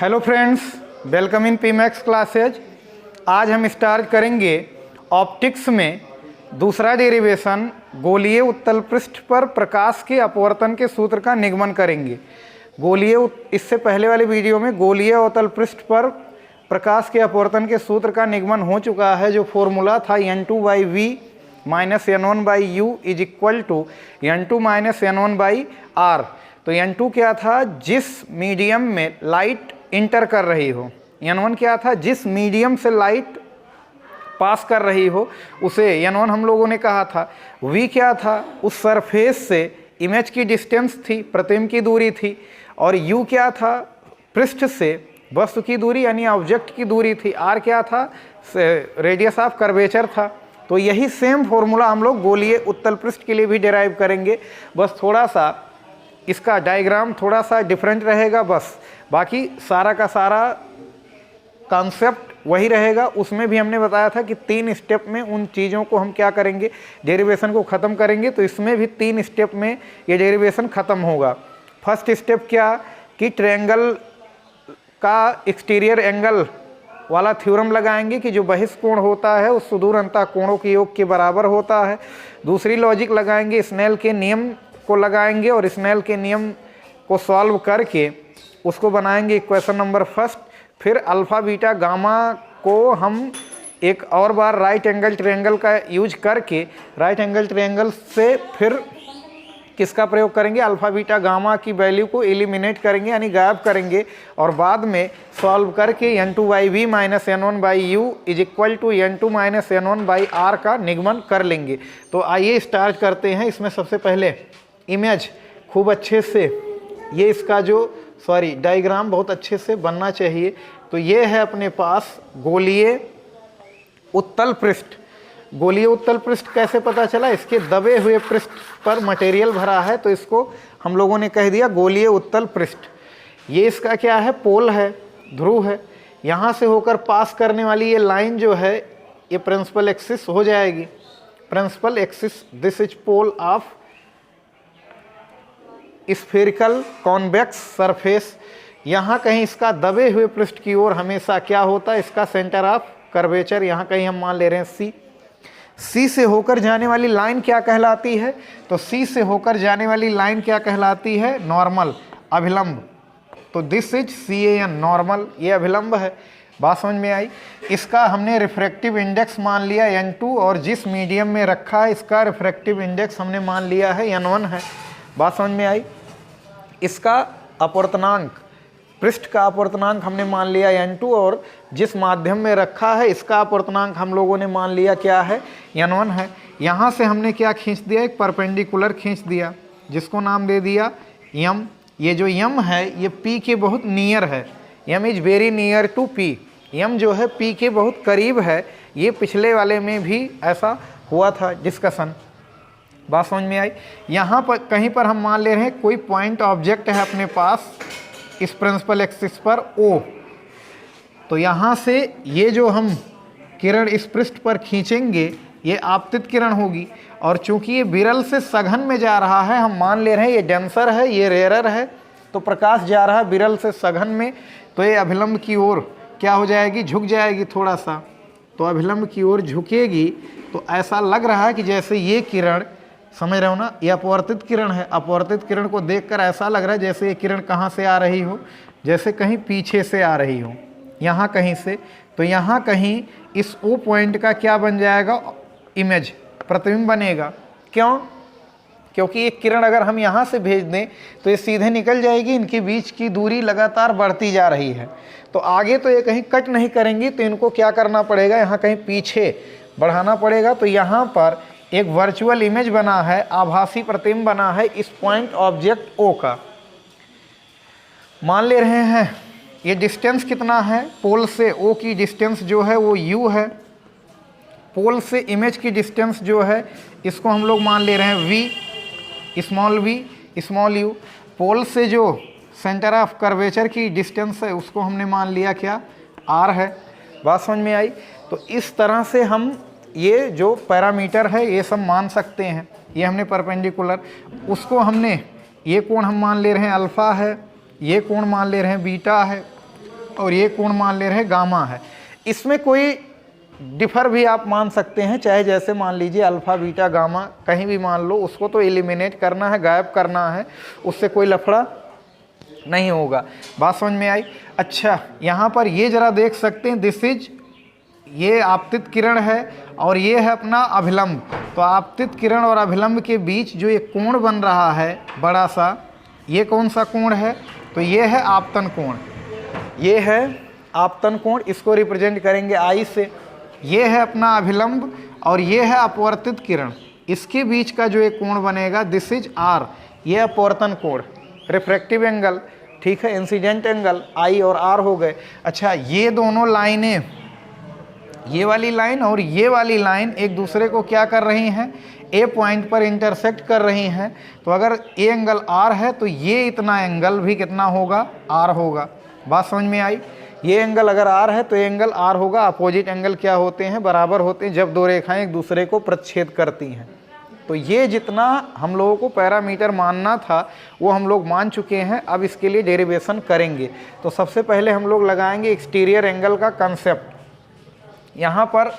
Hello friends, welcome in P max classes. आज हम start करेंगे ऑप्टिक्स में दूसरा डेरिवेशन, गोलीय उत्तल पृष्ठ पर प्रकाश के अपवर्तन के सूत्र का निगमन करेंगे। इससे पहले वाले वीडियो में गोलीय उत्तल पृष्ठ पर प्रकाश के अपवर्तन के सूत्र का निगमन हो चुका है, जो फॉर्मूला था n2/v minus n1/u is equal to n2 minus n1/r। तो n2 क्या था? जिस मीडियम में लाइट इंटर कर रही हो। n1 क्या था? जिस मीडियम से लाइट पास कर रही हो उसे n1 हम लोगों ने कहा था। v क्या था? उस सरफेस से इमेज की डिस्टेंस थी, प्रतिबिंब की दूरी थी। और u क्या था? पृष्ठ से वस्तु की दूरी यानी ऑब्जेक्ट की दूरी थी। r क्या था? रेडियस ऑफ कर्वेचर था। तो यही सेम फॉर्मूला हम लोग गोलीय उत्तल पृष्ठ के लिए भी डिराइव करेंगे, बस थोड़ा सा इसका डायग्राम थोड़ा सा डिफरेंट रहेगा, बस बाकी सारा का सारा कॉन्सेप्ट वही रहेगा। उसमें भी हमने बताया था कि 3 स्टेप में उन चीज़ों को हम क्या करेंगे, डेरिवेशन को ख़त्म करेंगे। तो इसमें भी 3 स्टेप में ये डेरिवेशन ख़त्म होगा। फर्स्ट स्टेप क्या कि ट्रायंगल का एक्सटीरियर एंगल वाला थ्योरम लगाएंगे कि जो बहिष्कोण होता है उस सुदूर अंतः कोणों के योग के बराबर होता है। दूसरी लॉजिक लगाएंगे, स्नेल के नियम को लगाएंगे और स्नेल के नियम को सॉल्व करके उसको बनाएंगे इक्वेशन नंबर फर्स्ट। फिर अल्फ़ा बीटा गामा को हम एक और बार राइट एंगल ट्रायंगल का यूज करके राइट एंगल ट्रायंगल से फिर किसका प्रयोग करेंगे? अल्फ़ा बीटा गामा की वैल्यू को एलिमिनेट करेंगे यानी गायब करेंगे, और बाद में सॉल्व करके n2/v minus n1/u is equal to n2 minus n1/r का निगमन कर लेंगे। तो आइए स्टार्ट करते हैं। इसमें सबसे पहले इमेज खूब अच्छे से, ये इसका जो डायग्राम बहुत अच्छे से बनना चाहिए। तो ये है अपने पास गोलीय उत्तल पृष्ठ। गोलीय उत्तल पृष्ठ कैसे पता चला? इसके दबे हुए पृष्ठ पर मटेरियल भरा है, तो इसको हम लोगों ने कह दिया गोलीय उत्तल पृष्ठ। ये इसका क्या है? पोल है, ध्रुव है। यहाँ से होकर पास करने वाली ये लाइन जो है ये प्रिंसिपल एक्सिस हो जाएगी। Principal axis, this is pole of spherical convex surface. यहाँ कहीं इसका दबे हुए पृष्ठ की ओर हमेशा क्या होता है? इसका सेंटर ऑफ कर्वेचर यहाँ कहीं हम मान ले रहे हैं सी से होकर जाने वाली लाइन क्या कहलाती है? तो सी से होकर जाने वाली लाइन क्या कहलाती है? नॉर्मल, अभिलंब। तो दिस इज CAN, नॉर्मल, ये अभिलंब है। बात समझ में आई? इसका हमने रिफ्रैक्टिव इंडेक्स मान लिया n2, और जिस मीडियम में रखा है इसका रिफ्रैक्टिव इंडेक्स हमने मान लिया है n1 है। बात समझ में आई? इसका अपवर्तनांक, पृष्ठ का अपवर्तनांक हमने मान लिया n2, और जिस माध्यम में रखा है इसका अपवर्तनांक हम लोगों ने मान लिया क्या है? n1 है। यहाँ से हमने क्या खींच दिया? एक परपेंडिकुलर खींच दिया जिसको नाम दे दिया m। ये जो m है ये p के बहुत नियर है। m is very near to p। m जो है p के बहुत करीब है। ये पिछले वाले में भी ऐसा हुआ था डिस्कशन। बात समझ में आई? यहाँ पर कहीं पर हम मान ले रहे हैं कोई पॉइंट ऑब्जेक्ट है अपने पास इस प्रिंसिपल एक्सिस पर O। तो यहाँ से ये जो हम किरण इस पृष्ठ पर खींचेंगे ये आपतित किरण होगी, और चूंकि ये विरल से सघन में जा रहा है, हम मान ले रहे हैं ये डेंसर है, ये रेयर है, तो प्रकाश जा रहा है विरल से सघन में, तो ये अभिलंब की ओर क्या हो जाएगी? झुक जाएगी थोड़ा सा। तो अभिलंब की ओर झुकेगी तो ऐसा लग रहा है कि जैसे ये किरण, समझ रहे हो ना, ये अपवर्तित किरण है। अपवर्तित किरण को देखकर ऐसा लग रहा है जैसे ये किरण कहाँ से आ रही हो? जैसे कहीं पीछे से आ रही हो, यहाँ कहीं से। तो यहाँ कहीं इस O पॉइंट का क्या बन जाएगा? इमेज, प्रतिबिंब बनेगा। क्यों? क्योंकि ये किरण अगर हम यहाँ से भेज दें तो ये सीधे निकल जाएगी। इनके बीच की दूरी लगातार बढ़ती जा रही है, तो आगे तो ये कहीं कट नहीं करेंगी, तो इनको क्या करना पड़ेगा? यहाँ कहीं पीछे बढ़ाना पड़ेगा। तो यहाँ पर एक वर्चुअल इमेज बना है, आभासी प्रतिबिंब बना है इस पॉइंट ऑब्जेक्ट O का। मान ले रहे हैं ये डिस्टेंस कितना है? पोल से O की डिस्टेंस जो है वो U है। पोल से इमेज की डिस्टेंस जो है इसको हम लोग मान ले रहे हैं V, स्मॉल u। पोल से जो सेंटर ऑफ कर्वेचर की डिस्टेंस है उसको हमने मान लिया क्या? R है। बात समझ में आई? तो इस तरह से हम ये जो पैरामीटर है ये सब मान सकते हैं। ये हमने परपेंडिकुलर, उसको हमने, ये कोण हम मान ले रहे हैं अल्फ़ा है, ये कोण मान ले रहे हैं बीटा है, और ये कोण मान ले रहे गामा है। इसमें कोई डिफर भी आप मान सकते हैं, चाहे जैसे मान लीजिए अल्फा बीटा गामा कहीं भी मान लो, उसको तो एलिमिनेट करना है, गायब करना है, उससे कोई लफड़ा नहीं होगा। बात समझ में आई? अच्छा, यहाँ पर ये जरा देख सकते हैं, दिस इज, ये आपतित किरण है और ये है अपना अभिलंब। तो आपतित किरण और अभिलंब के बीच जो ये कोण बन रहा है बड़ा सा, ये कौन सा कोण है? तो ये है आपतन कोण, ये है आपतन कोण, इसको रिप्रेजेंट करेंगे आई से। ये है अपना अभिलंब और ये है अपवर्तित किरण, इसके बीच का जो एक कोण बनेगा दिस इज आर, ये अपवर्तन कोण, रिफ्रैक्टिव एंगल, ठीक है, इंसिडेंट एंगल आई और आर हो गए। अच्छा, ये दोनों लाइनें, ये वाली लाइन और ये वाली लाइन एक दूसरे को क्या कर रही हैं? ए पॉइंट पर इंटरसेक्ट कर रही हैं। तो अगर ए एंगल आर है तो ये इतना एंगल भी कितना होगा? आर होगा। बात समझ में आई? ये एंगल अगर आर है तो ये एंगल आर होगा। अपोजिट एंगल क्या होते हैं? बराबर होते हैं जब दो रेखाएं एक दूसरे को प्रतिच्छेद करती हैं। तो ये जितना हम लोगों को पैरामीटर मानना था वो हम लोग मान चुके हैं। अब इसके लिए डेरिवेशन करेंगे। तो सबसे पहले हम लोग लगाएंगे एक्सटीरियर एंगल का कंसेप्ट। यहाँ पर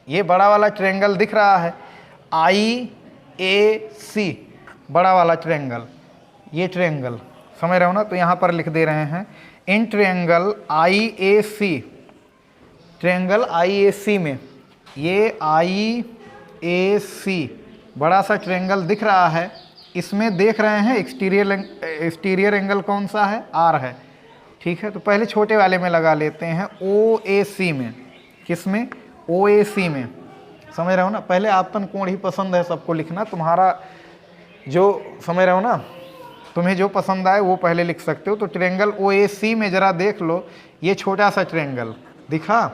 ये बड़ा वाला ट्रायंगल दिख रहा है IAC, बड़ा वाला ट्रायंगल, ये ट्रायंगल समझ रहे हो ना? तो यहाँ पर लिख दे रहे हैं in triangle IAC, triangle IAC में ये IAC बड़ा सा ट्रायंगल दिख रहा है, इसमें देख रहे हैं एक्सटीरियर एंगल कौन सा है? आर है, ठीक है। तो पहले छोटे वाले में लगा लेते हैं OAC में। किस में? OAC में, समझ रहे हो ना? पहले आपतन कोण ही पसंद है सबको लिखना, तुम्हारा जो समझ रहे हो ना, तुम्हें जो पसंद आए वो पहले लिख सकते हो। तो ट्रायंगल OAC में जरा देख लो, ये छोटा सा ट्रायंगल दिखा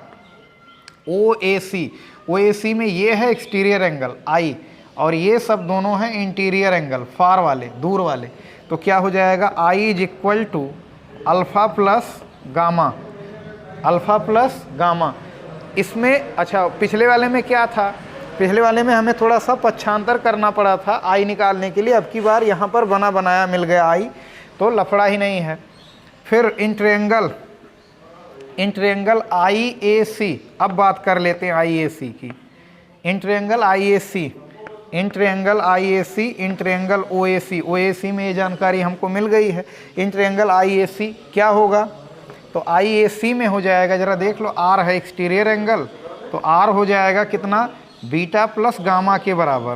OAC में ये है एक्सटीरियर एंगल I और ये सब दोनों हैं इंटीरियर एंगल, फार वाले, दूर वाले। तो क्या हो जाएगा? I is equal to alpha plus gamma, alpha plus gamma. इसमें अच्छा, पिछले वाले में क्या था? पिछले वाले में हमें थोड़ा सा पक्षांतर करना पड़ा था आई निकालने के लिए। अब की बार यहाँ पर बना बनाया मिल गया आई, तो लफड़ा ही नहीं है। फिर इन ट्रायंगल IAC, अब बात कर लेते हैं IAC की। In triangle IAC, in triangle IAC, in triangle OAC में ये जानकारी हमको मिल गई है। इन ट्रायंगल IAC क्या होगा? तो IAC में हो जाएगा, जरा देख लो, R है एक्सटीरियर एंगल, तो R हो जाएगा कितना? बीटा प्लस गामा के बराबर,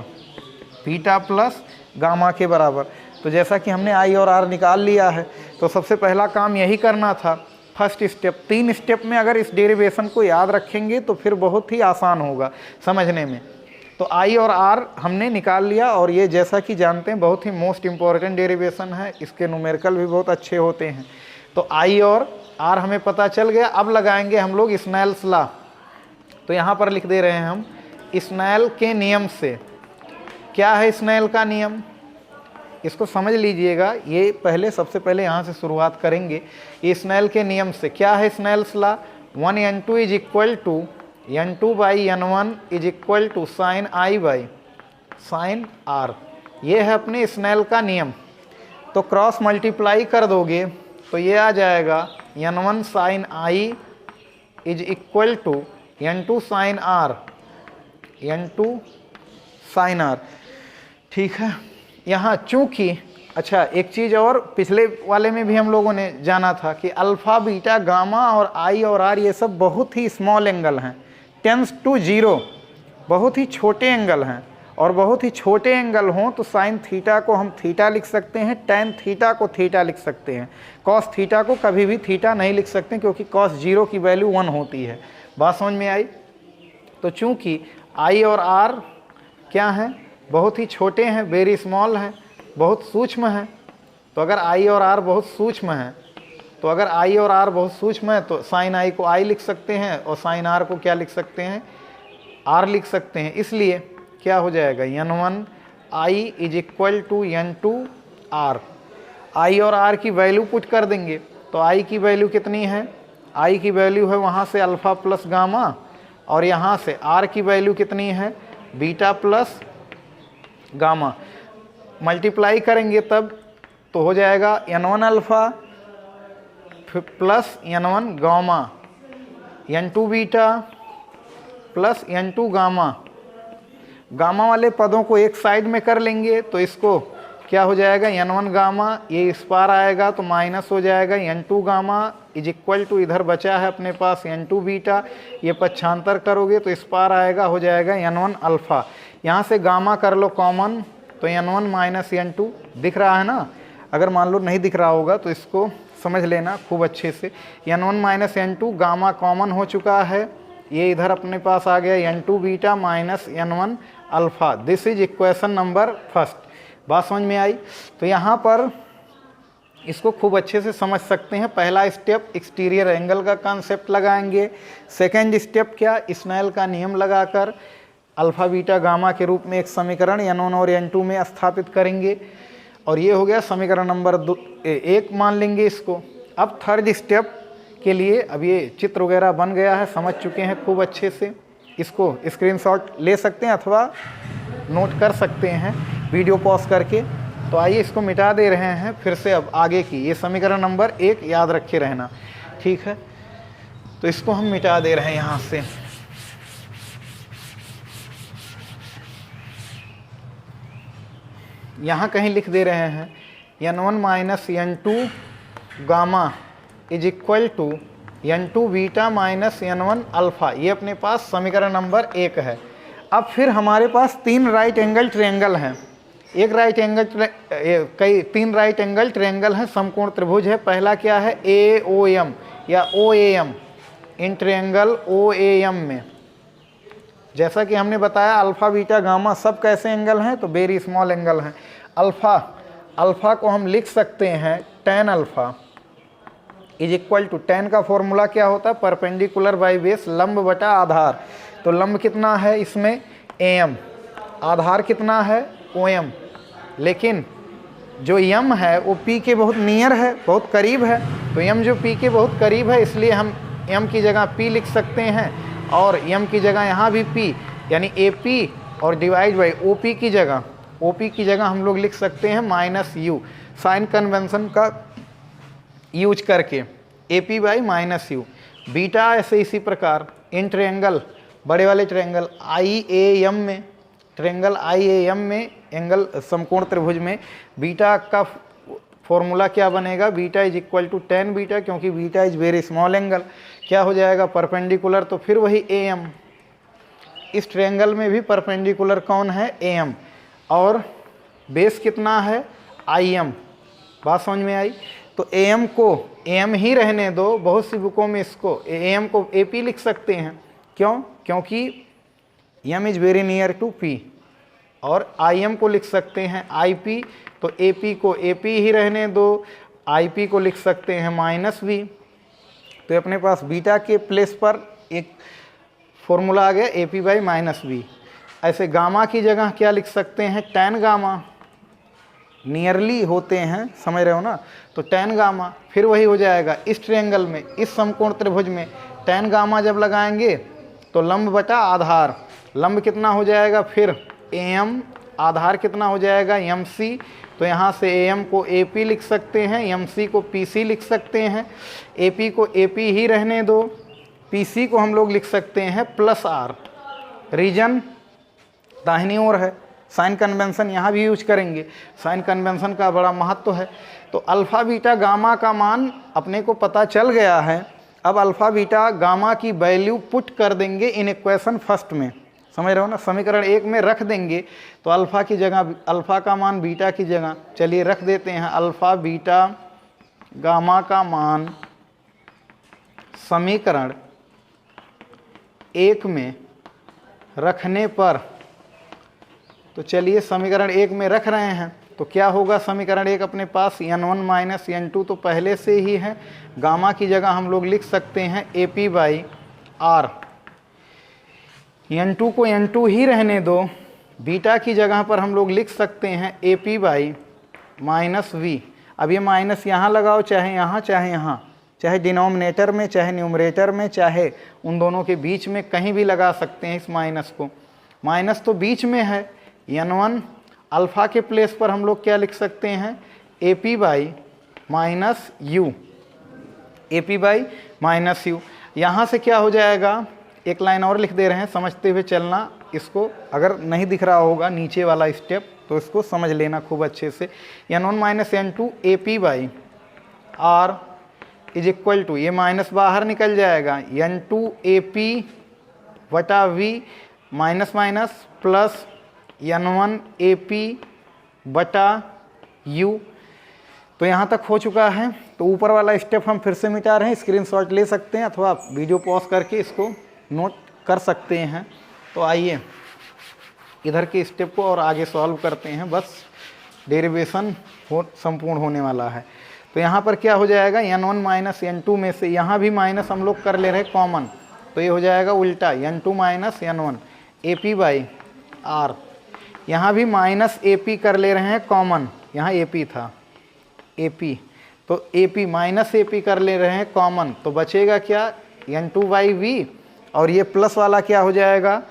बीटा प्लस गामा के बराबर। तो जैसा कि हमने I और R निकाल लिया है, तो सबसे पहला काम यही करना था, फर्स्ट स्टेप। 3 स्टेप में अगर इस डेरिवेशन को याद रखेंगे तो फिर बहुत ही आसान होगा समझने में। तो I और R हमने निकाल लिया और ये जैसा कि जानते हैं बहुत ही मोस्ट इम्पॉर्टेंट डेरिवेशन है, इसके न्यूमेरिकल भी बहुत अच्छे होते हैं। तो I और R हमें पता चल गया। अब लगाएंगे हम लोग स्नेल्स लॉ। तो यहाँ पर लिख दे रहे हैं हम स्नेल के नियम से। क्या है स्नेल का नियम? इसको समझ लीजिएगा। ये पहले, सबसे पहले यहाँ से शुरुआत करेंगे। ये स्नेल के नियम से क्या है? Snell's law 1n2 is equal to n2 by n1 is equal to sine I by sine R। ये है अपने स्नेल का नियम। तो क्रॉस मल्टीप्लाई कर दोगे तो ये आ जाएगा n1 sine I is equal to n2 sine R, n2 sine R, ठीक है। यहाँ चूँकि अच्छा एक चीज़ और पिछले वाले में भी हम लोगों ने जाना था कि अल्फ़ा बीटा गामा और I और R ये सब बहुत ही स्मॉल एंगल हैं, टेंस टू 0, बहुत ही छोटे एंगल हैं। और बहुत ही छोटे एंगल हों तो साइन थीटा को हम थीटा लिख सकते हैं, टेन थीटा को थीटा लिख सकते हैं, कॉस थीटा को कभी भी थीटा नहीं लिख सकते क्योंकि कॉस 0 की वैल्यू 1 होती है। बात समझ में आई? तो चूँकि I और R क्या हैं? बहुत ही छोटे हैं, वेरी स्मॉल हैं, बहुत सूक्ष्म हैं। तो अगर I और R बहुत सूक्ष्म हैं, तो अगर I और R बहुत सूक्ष्म है तो साइन I को I लिख सकते हैं और साइन R को क्या लिख सकते हैं? R लिख सकते हैं। इसलिए क्या हो जाएगा? n1 I is equal to n2 R। I और R की वैल्यू पुट कर देंगे तो I की वैल्यू कितनी है? I की वैल्यू है वहाँ से अल्फ़ा प्लस गामा और यहाँ से R की वैल्यू कितनी है? Beta plus gamma. मल्टीप्लाई करेंगे तब तो हो जाएगा n1 alpha, plus N1 gamma, N2 beta plus N2 gamma. Gamma वाले पदों को एक साइड में कर लेंगे तो इसको क्या हो जाएगा, N1 गामा, ये इस पार आएगा तो माइनस हो जाएगा N2 gamma is equal to, इधर बचा है अपने पास N2 बीटा, ये पक्षांतर करोगे तो इस पार आएगा, हो जाएगा N1 अल्फ़ा। यहाँ से गामा कर लो कॉमन तो N1 माइनस N2 दिख रहा है ना। अगर मान लो नहीं दिख रहा होगा तो इसको समझ लेना खूब अच्छे से। N1 minus N2 gamma common हो चुका है, ये इधर अपने पास आ गया N2 beta minus N1 alpha. This is equation number first. बात समझ में आई? तो यहाँ पर इसको खूब अच्छे से समझ सकते हैं। पहला स्टेप एक्सटीरियर एंगल का कॉन्सेप्ट लगाएंगे। सेकंड स्टेप क्या, स्नेल का नियम लगाकर अल्फ़ा बीटा गामा के रूप में एक समीकरण N1 और N2 में स्थापित करेंगे। और ये हो गया समीकरण नंबर 1 मान लेंगे इसको। अब थर्ड स्टेप के लिए अब ये चित्र वगैरह बन गया है, समझ चुके हैं खूब अच्छे से। इसको स्क्रीनशॉट ले सकते हैं अथवा नोट कर सकते हैं वीडियो पॉज करके। तो आइए इसको मिटा दे रहे हैं फिर से। अब आगे की ये समीकरण नंबर 1 याद रखे रहना, ठीक है। तो इसको हम मिटा दे रहे हैं यहाँ से। यहाँ कहीं लिख दे रहे हैं N1 minus N2 gamma is equal to N2 beta minus N1 alpha. ये अपने पास समीकरण नंबर 1 है। अब फिर हमारे पास 3 राइट एंगल ट्रायंगल हैं। तीन राइट एंगल ट्रायंगल हैं, समकोण त्रिभुज है। पहला क्या है, AOM या OAM। इन ट्रायंगल OAM में जैसा कि हमने बताया अल्फ़ा बीटा गामा सब कैसे एंगल हैं, तो वेरी स्मॉल एंगल हैं। अल्फ़ा को हम लिख सकते हैं tan alpha is equal to, tan का फॉर्मूला क्या होता है, परपेंडिकुलर बाई बेस, लंब बटा आधार। तो लंब कितना है इसमें AM, आधार कितना है OM। लेकिन जो m है वो P के बहुत नियर है, बहुत करीब है। तो m जो P के बहुत करीब है इसलिए हम m की जगह P लिख सकते हैं और m की जगह यहाँ भी P, यानी AP और डिवाइड बाई OP की जगह हम लोग लिख सकते हैं माइनस U, साइन कन्वेंशन का यूज करके AP by minus U। Beta ऐसे इसी प्रकार इन ट्रायंगल, बड़े वाले ट्रायंगल IAM में एंगल समकोण त्रिभुज में बीटा का फॉर्मूला क्या बनेगा, beta is equal to tan beta, क्योंकि beta is very small angle. क्या हो जाएगा, परपेंडिकुलर, तो फिर वही AM। इस ट्रायंगल में भी परपेंडिकुलर कौन है, AM, और बेस कितना है IM। बात समझ में आई? तो AM को AM ही रहने दो, बहुत सी बुकों में इसको AM को AP लिख सकते हैं। क्यों? क्योंकि M is very near to P, और IM को लिख सकते हैं IP। तो AP को AP ही रहने दो, IP को लिख सकते हैं माइनस V। तो अपने पास बीटा के प्लेस पर एक फॉर्मूला आ गया AP बाई माइनस V। ऐसे गामा की जगह क्या लिख सकते हैं, tan गामा, नियरली होते हैं, समझ रहे हो ना। तो tan गामा फिर वही हो जाएगा इस ट्रायंगल में, इस समकोण त्रिभुज में tan गामा जब लगाएंगे तो लंब बटा आधार, लंब कितना हो जाएगा फिर AM, आधार कितना हो जाएगा MC। तो यहाँ से AM को AP लिख सकते हैं, MC को PC लिख सकते हैं। AP को AP ही रहने दो, PC को हम लोग लिख सकते हैं प्लस R। रीजन दाहिनी ओर है, साइन कन्वेंशन यहाँ भी यूज करेंगे, साइन कन्वेंशन का बड़ा महत्व है। तो अल्फ़ा बीटा गामा का मान अपने को पता चल गया है। अब अल्फ़ा बीटा गामा की वैल्यू पुट कर देंगे इन इक्वेशन फर्स्ट में, समझ रहे हो ना, समीकरण 1 में रख देंगे। तो अल्फ़ा की जगह, अल्फ़ा का मान बीटा की जगह चलिए रख देते हैं। अल्फ़ा बीटा गामा का मान समीकरण 1 में रखने पर, तो चलिए समीकरण 1 में रख रहे हैं तो क्या होगा, समीकरण 1 अपने पास N1 माइनस N2 तो पहले से ही है। गामा की जगह हम लोग लिख सकते हैं AP बाई R। N2 को N2 ही रहने दो, बीटा की जगह पर हम लोग लिख सकते हैं AP बाई माइनस V। अब ये माइनस यहाँ लगाओ, चाहे यहाँ चाहे यहाँ, चाहे डिनोमिनेटर में चाहे न्यूमरेटर में, चाहे उन दोनों के बीच में कहीं भी लगा सकते हैं इस माइनस को। माइनस तो बीच में है, N1 अल्फ़ा के प्लेस पर हम लोग क्या लिख सकते हैं, AP by minus U। A P by minus you. यहाँ से क्या हो जाएगा, एक लाइन और लिख दे रहे हैं, समझते हुए चलना इसको। अगर नहीं दिख रहा होगा नीचे वाला स्टेप तो इसको समझ लेना खूब अच्छे से। n1 minus n2 A P by R is equal to, ये माइनस बाहर निकल जाएगा, n2 ए पी बटा V minus minus plus n1 A P बटा यू। तो यहाँ तक हो चुका है। तो ऊपर वाला स्टेप हम फिर से मिटा रहे हैं, स्क्रीनशॉट ले सकते हैं अथवा वीडियो पॉज करके इसको नोट कर सकते हैं। तो आइए इधर के स्टेप को और आगे सॉल्व करते हैं, बस डेरिवेशन संपूर्ण होने वाला है। तो यहाँ पर क्या हो जाएगा, n1 माइनस n2 में से यहाँ भी माइनस हम लोग कर ले रहे हैं कॉमन, तो ये हो जाएगा उल्टा n2 minus n1 A P by R. यहाँ भी माइनस ए पी कर ले रहे हैं कॉमन, यहाँ ए पी था ए पी, तो A P minus A P कर ले रहे हैं कॉमन, तो बचेगा क्या n2 बाई वी, और ये प्लस वाला क्या हो जाएगा,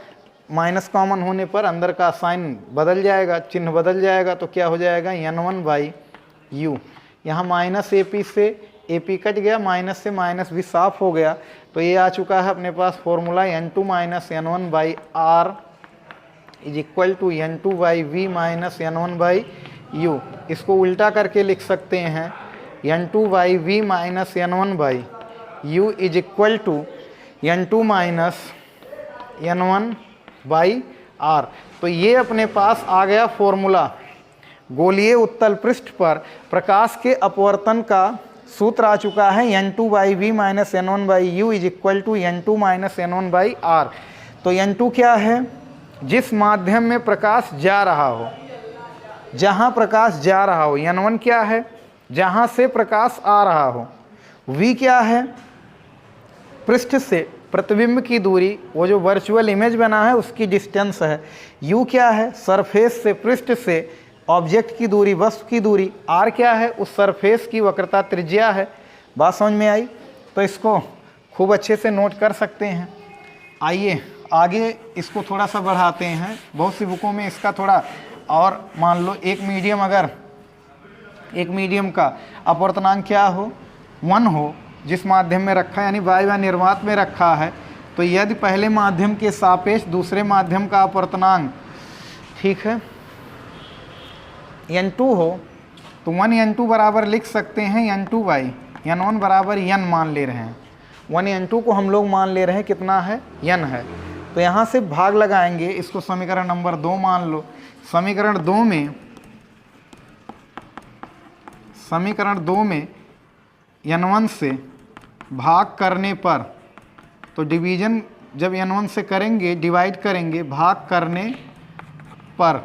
माइनस कॉमन होने पर अंदर का साइन बदल जाएगा, चिन्ह बदल जाएगा, तो क्या हो जाएगा n1 बाई यू। यहाँ माइनस ए पी से ए पी कट गया, माइनस से माइनस भी साफ हो गया, तो ये आ चुका है अपने पास formula n2 minus n1 by R is equal to n2 by V minus n1 by U. इसको उल्टा करके लिख सकते हैं n2 by V minus n1 by U is equal to n2 minus n1 by R. तो ये अपने पास आ गया फॉर्मूला। गोलीय उत्तल पृष्ठ पर प्रकाश के अपवर्तन का सूत्र आ चुका है n2 by V minus n1 by U is equal to n2 minus n1 by R. तो n2 क्या है, जिस माध्यम में प्रकाश जा रहा हो, जहाँ प्रकाश जा रहा हो। n1 क्या है, जहाँ से प्रकाश आ रहा हो। v क्या है, पृष्ठ से प्रतिबिंब की दूरी, वो जो वर्चुअल इमेज बना है उसकी डिस्टेंस है। u क्या है, सरफेस से पृष्ठ से ऑब्जेक्ट की दूरी, वस्तु की दूरी। r क्या है, उस सरफेस की वक्रता त्रिज्या है। बात समझ में आई? तो इसको खूब अच्छे से नोट कर सकते हैं। आइए आगे इसको थोड़ा सा बढ़ाते हैं। बहुत सी बुकों में इसका थोड़ा और, मान लो एक मीडियम, अगर एक मीडियम का अपवर्तनांक क्या हो, 1 हो, जिस माध्यम में रखा है, यानी वायु निर्वात में रखा है, तो यदि पहले माध्यम के सापेक्ष दूसरे माध्यम का अपवर्तनांक, ठीक है, n2 हो, तो 1 n2 बराबर लिख सकते हैं n2 बाई n1 बराबर n मान ले रहे हैं। 1 n2 को हम लोग मान ले रहे हैं कितना है, n है। तो यहाँ से भाग लगाएंगे, इसको समीकरण नंबर 2 मान लो। समीकरण 2 में n1 से भाग करने पर, तो डिवीजन जब n1 से करेंगे, डिवाइड करेंगे भाग करने पर,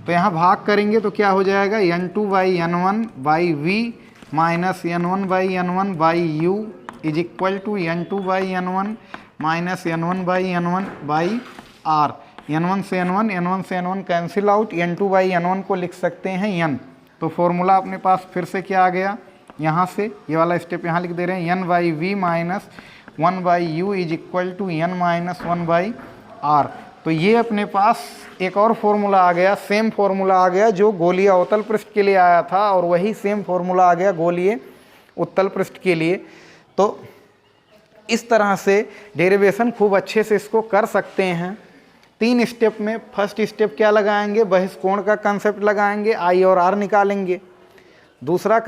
तो यहाँ भाग करेंगे तो क्या हो जाएगा, n2 by n1 by V minus n1 by n1 by U is equal to n2 by n1 minus n1 by n1 by R. n1 से n1 cancel out, n2 by n1 को लिख सकते हैं n। तो formula अपने पास फिर से क्या आ गया, यहाँ से ये वाला स्टेप यहाँ लिख दे रहे हैं, n by V minus 1 by U is equal to n minus 1 by R. तो ये अपने पास एक और फॉर्मूला आ गया, सेम फॉर्मूला आ गया जो गोलीय अवतल पृष्ठ के लिए आया था, और वही सेम फॉर्मूला आ गया गोलीय उत्तल पृष्ठ के लिए। तो इस तरह से डेरिवेशन खूब अच्छे से इसको कर सकते हैं 3 स्टेप में। फर्स्ट स्टेप क्या लगाएंगे, बहिष्कोण का कंसेप्ट लगाएंगे, आई और आर निकालेंगे। दूसरा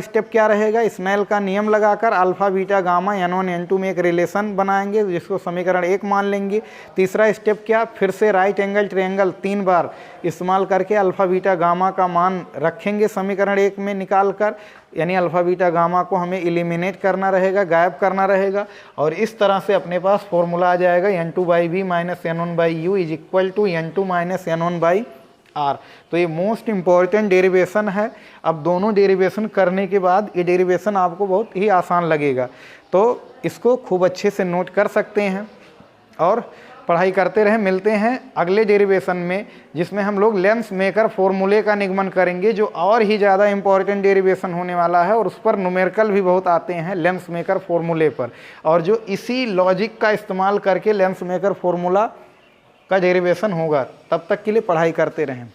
स्टेप क्या रहेगा, स्नेल का नियम लगाकर alpha beta gamma n1 n2 में एक रिलेशन बनाएंगे, जिसको समीकरण 1 मान लेंगे। तीसरा स्टेप क्या, फिर से राइट एंगल ट्रायंगल 3 बार इस्तेमाल करके अल्फा बीटा गामा का मान रखेंगे समीकरण 1 में निकाल कर, यानी अल्फा बीटा गामा को हमें एलिमिनेट करना रहेगा, गायब करना रहेगा, और इस तरह से अपने पास फॉर्मूला आ जाएगा n2 by V minus n1 by U is equal to n2 minus n1 by R. तो ये मोस्ट इम्पॉर्टेंट डेरिवेशन है। अब दोनों डेरिवेशन करने के बाद ये डेरिवेशन आपको बहुत ही आसान लगेगा, तो इसको खूब अच्छे से नोट कर सकते हैं और पढ़ाई करते रहें। मिलते हैं अगले डेरिवेशन में, जिसमें हम लोग लेंस मेकर फॉर्मूले का निगमन करेंगे, जो और ही ज़्यादा इंपॉर्टेंट डेरिवेशन होने वाला है, और उस पर न्यूमेरिकल भी बहुत आते हैं लेंस मेकर फॉर्मूले पर, और जो इसी लॉजिक का इस्तेमाल करके लेंस मेकर फॉर्मूला का डेरिवेशन होगा। तब तक के लिए पढ़ाई करते रहें।